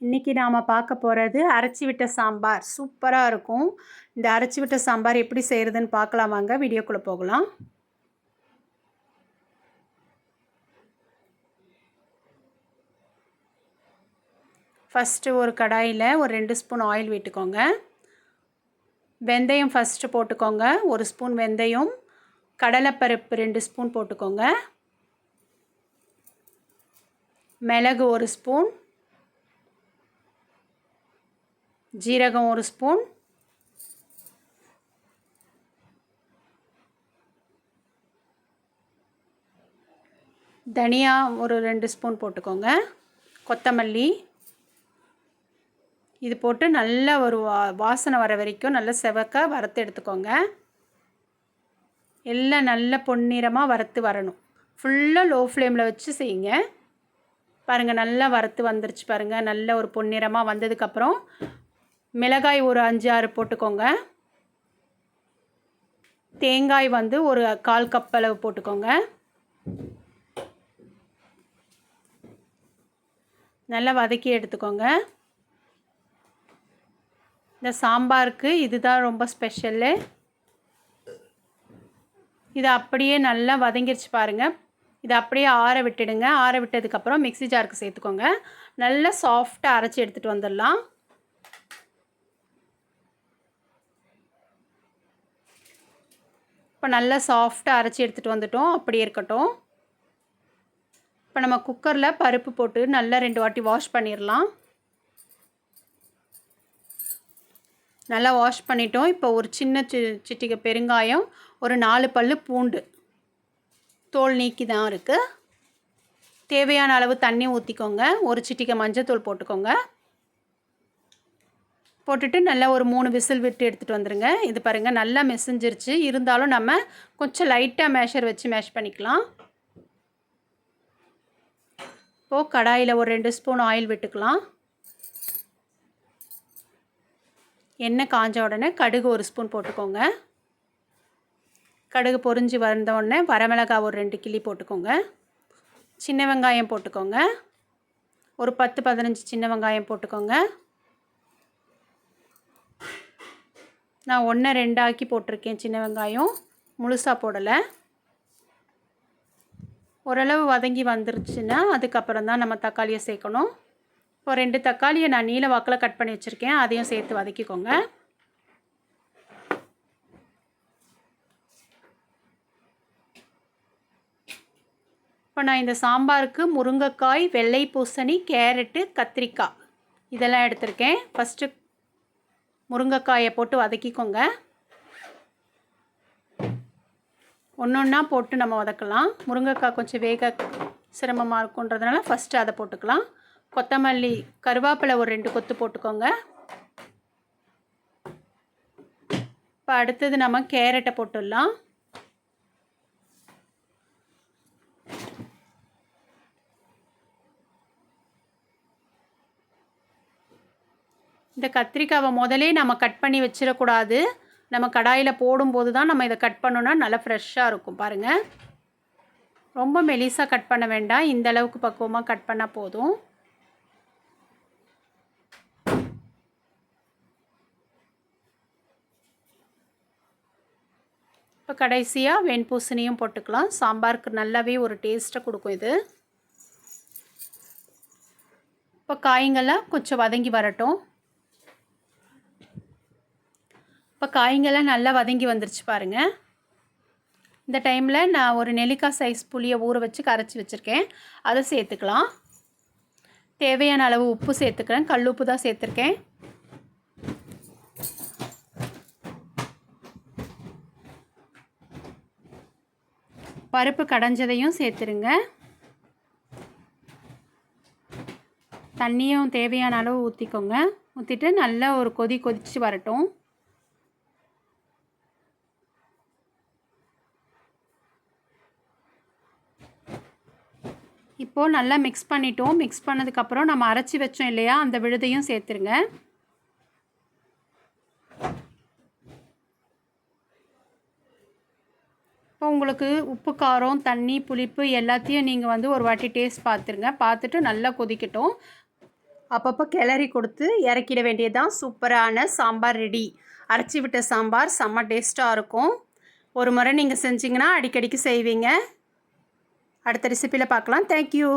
இன்றைக்கி நாம் பார்க்க போகிறது அரைச்சி விட்ட சாம்பார் சூப்பராக இருக்கும். இந்த அரைச்சி விட்ட சாம்பார் எப்படி செய்கிறதுன்னு பார்க்கலாம் வாங்க, வீடியோக்குள்ளே போகலாம். ஃபஸ்ட்டு ஒரு கடாயில் ஒரு 2 ஸ்பூன் ஆயில் விட்டுக்கோங்க. வெந்தயம் ஃபஸ்ட்டு போட்டுக்கோங்க. 1 ஸ்பூன் வெந்தயம், கடலைப்பருப்பு 2 ஸ்பூன் போட்டுக்கோங்க. மிளகு 1 ஸ்பூன், ஜீரகம் 1 ஸ்பூன், தனியா ஒரு 2 ஸ்பூன் போட்டுக்கோங்க. கொத்தமல்லி இது போட்டு நல்லா ஒரு வாசனை வர வரைக்கும் நல்லா செவக்க வறுத்து எடுத்துக்கோங்க. எல்லாம் நல்ல பொன்னிறமாக வறுத்து வரணும். ஃபுல்லாக லோ ஃப்ளேமில் வச்சு செய்யுங்க. பாருங்கள், நல்லா வறுத்து வந்துருச்சு பாருங்கள். நல்ல ஒரு பொன்னிறமாக வந்ததுக்கப்புறம் மிளகாய் ஒரு 5-6 போட்டுக்கோங்க. தேங்காய் வந்து ஒரு 1/4 கப் அளவு போட்டுக்கோங்க. நல்லா வதக்கி எடுத்துக்கோங்க. இந்த சாம்பாருக்கு இதுதான் ரொம்ப ஸ்பெஷல்லு. இதை அப்படியே நல்லா வதங்கிருச்சு பாருங்கள். இதை அப்படியே ஆற விட்டுடுங்க. ஆற விட்டதுக்கப்புறம் மிக்ஸி ஜாருக்கு சேர்த்துக்கோங்க. நல்லா சாஃப்டாக அரைச்சி எடுத்துகிட்டு வந்துடலாம். இப்போ நல்லா சாஃப்டாக அரைச்சி எடுத்துகிட்டு வந்துட்டோம். அப்படி இருக்கட்டும். இப்போ நம்ம குக்கரில் பருப்பு போட்டு நல்லா 2 வாட்டி வாஷ் பண்ணிடலாம். நல்லா வாஷ் பண்ணிட்டோம். இப்போ ஒரு சின்ன சிட்டிகை பெருங்காயம், ஒரு 4 பல்லு பூண்டு தோல் நீக்கி தான் இருக்குது. தேவையான அளவு தண்ணி ஊற்றிக்கோங்க. ஒரு சிட்டிகை மஞ்சத்தூள் போட்டுக்கோங்க. போட்டுட்டு நல்லா ஒரு 3 விசில் விட்டு எடுத்துகிட்டு வந்துடுங்க. இது பாருங்கள், நல்லா மெசிஞ்சிருச்சு. இருந்தாலும் நம்ம கொஞ்சம் லைட்டாக மேஷர் வச்சு மேஷ் பண்ணிக்கலாம். இப்போது கடாயில் ஒரு 2 ஸ்பூன் ஆயில் விட்டுக்கலாம். எண்ணெய் காஞ்ச உடனே கடுகு 1 ஸ்பூன் போட்டுக்கோங்க. கடுகு பொரிஞ்சு வந்த உடனே வரமிளகாய் ஒரு 2 கிள்ளி போட்டுக்கோங்க. சின்ன வெங்காயம் போட்டுக்கோங்க. ஒரு 10-15 சின்ன வெங்காயம் போட்டுக்கோங்க. நான் 1-2 ஆக்கி போட்டிருக்கேன். சின்ன வெங்காயம் முழுசாக போடலை. ஓரளவு வதங்கி வந்துருச்சுன்னா அதுக்கப்புறம் தான் நம்ம தக்காளியை சேர்க்கணும். இப்போ 2 தக்காளியை நான் நீல வாக்கில் கட் பண்ணி வச்சுருக்கேன். அதையும் சேர்த்து வதக்கிக்கோங்க. இப்போ நான் இந்த சாம்பாருக்கு முருங்கைக்காய், வெள்ளை பூசணி, கேரட்டு, கத்திரிக்காய் இதெல்லாம் எடுத்திருக்கேன். ஃபஸ்ட்டு முருங்கைக்காயை போட்டு வதக்கிக்கோங்க. ஒன்றா போட்டு நம்ம வதக்கலாம். முருங்கைக்காய் கொஞ்சம் வேக சிரமமாக இருக்குன்றதுனால ஃபஸ்ட்டு அதை போட்டுக்கலாம். கொத்தமல்லி, கருவேப்பிலை ஒரு 2 கொத்து போட்டுக்கோங்க. இப்போ அடுத்தது நம்ம கேரட்டை போட்டுடலாம். இந்த கத்திரிக்காவை முதலே நம்ம கட் பண்ணி வச்சிடக்கூடாது. நம்ம கடாயில் போடும்போது தான் நம்ம இதை கட் பண்ணோன்னா நல்லா ஃப்ரெஷ்ஷாக இருக்கும். பாருங்கள், ரொம்ப மெலிசாக கட் பண்ண வேண்டாம். இந்த அளவுக்கு பக்குவமாக கட் பண்ணால் போதும். இப்போ கடைசியாக வெண்பூசணியும் போட்டுக்கலாம். சாம்பாருக்கு நல்லாவே ஒரு டேஸ்ட்டை கொடுக்கும் இது. இப்போ காய்ங்கெல்லாம் கொஞ்சம் வதங்கி வரட்டும். இப்போ காய்ங்கெல்லாம் நல்லா வதங்கி வந்துருச்சு பாருங்கள். இந்த டைமில் நான் ஒரு நெல்லிக்காய் சைஸ் புளியை ஊற வச்சு கரைச்சி வச்சுருக்கேன். அதை சேர்த்துக்கலாம். தேவையான அளவு உப்பு சேர்த்துக்கிறேன். கல் உப்பு தான் சேர்த்துருக்கேன். பருப்பு கடைஞ்சதையும் சேர்த்துருங்க. தண்ணியும் தேவையான அளவு ஊற்றிக்கோங்க. ஊற்றிட்டு நல்லா ஒரு கொதித்து வரட்டும். இப்போது நல்லா மிக்ஸ் பண்ணிட்டோம். மிக்ஸ் பண்ணதுக்கப்புறம் நம்ம அரைச்சி வச்சோம் இல்லையா, அந்த விழுதையும் சேர்த்துருங்க. இப்போ உங்களுக்கு உப்பு, காரம், தண்ணி, புளிப்பு எல்லாத்தையும் நீங்கள் வந்து ஒரு வாட்டி டேஸ்ட் பார்த்துருங்க. பார்த்துட்டு நல்லா கொதிக்கட்டும். அப்பப்போ கிளறி கொடுத்து இறக்கிட வேண்டியதுதான். சூப்பரான சாம்பார் ரெடி. அரைச்சி விட்ட சாம்பார் செம்ம டேஸ்ட்டாக இருக்கும். ஒரு முறை நீங்கள் செஞ்சிங்கன்னா அடிக்கடிக்கு செய்வீங்க. அடுத்த ரெசிப்பியில் பார்க்கலாம். தேங்க்யூ.